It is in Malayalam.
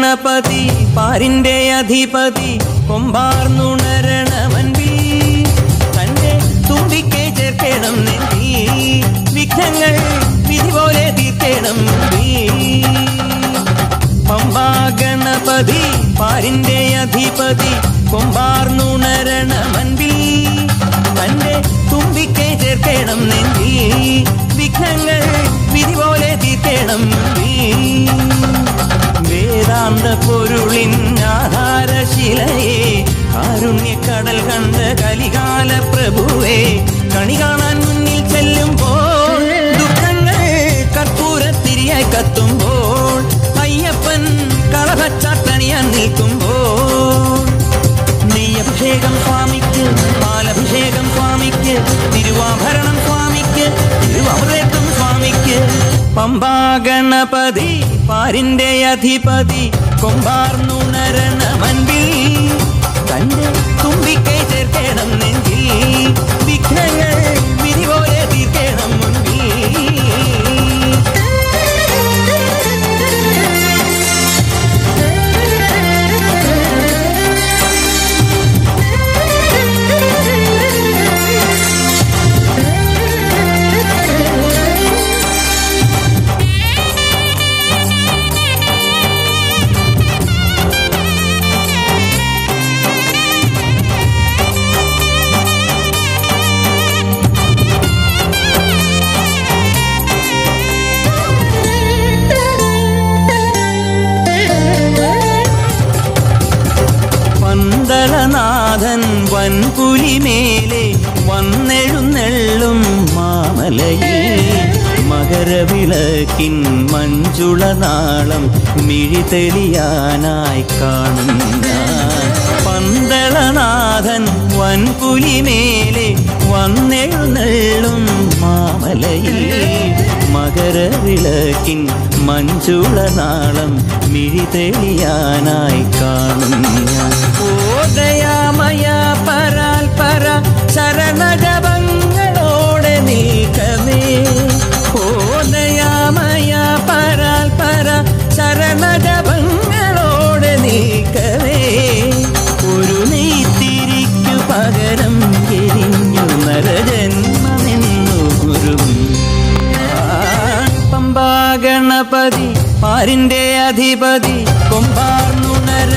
ഗണപതി പാരിന്റെ അധിപതി കൊമ്പാർന്നുണരണമൻപിൽ തന്റെ തുമ്പിക്കെ ചേർക്കണം നെഞ്ചി വിഘ്നങ്ങൾ വിധി പോലെ തീർക്കണം പമ്പാ ഗണപതി പാരിന്റെ അധിപതി കൊമ്പാർന്നുണരണമൻപിൽ തന്റെ തുമ്പിക്കെ ചേർക്കണം നെഞ്ചി വിഘ്നങ്ങൾ വിധി പോലെ തീർക്കണം വേദാന്ത പൊരുളിൻ ആധാരശിലയെ കാരുണ്യക്കടൽ കണ്ട കലികാല പ്രഭുവേ കണി കാണാൻ മുന്നിൽ ചെല്ലുമ്പോൾ ദുഃഖങ്ങൾ കർപ്പൂരത്തിരിയായി കത്തുമ്പോൾ അയ്യപ്പൻ കളഭച്ചാട്ടണിയാൻ നിൽക്കുമ്പോൾ നെയ്യഭിഷേകം സ്വാമിക്ക് പാലഭിഷേകം സ്വാമിക്ക് തിരുവാഭരണം സ്വാമിക്ക് തിരുവമൃതം സ്വാമിക്ക് പമ്പാ ഗണപതി പാരിന്റെ അധിപതി കൊമ്പാർന്നുണരണമൻപിൽ തന്റെ തുമ്പിക്കൈ ചേർക്കണം നെഞ്ചിൽ വിഘ്നങ്ങൾ വിധി പോലെ തീർക്കണം മുൻപിൽ നാഥൻ വൻപുലിമേലെ വന്നെഴുന്നെള്ളും മാമലയിൽ മകരവിളക്കിൻ മഞ്ജുളനാളം മിഴിതെളിയാനായി കാണും ഞാൻ പന്തളനാഥൻ വൻപുലിമേലെ വന്നെഴുന്നെള്ളും മാമലയിൽ മകരവിളക്കിൻ മഞ്ജുളനാളം മിഴിതെളിയാനായി കാണും ഞാൻ ദയാമയ പരാൽപര ശരണജപങ്ങളോടെ നീക്കമേ ഓ ദയാമയ പരാൽപര ശരണജപങ്ങളോടെ നീക്കമേ ഒരു നെയ്ത്തിരിക്കു പകരം എരിഞ്ഞു നരജന്മമെന്നു ഗുരും പമ്പാ ഗണപതി പാരിന്റെ അധിപതി കൊമ്പാർന്നുണര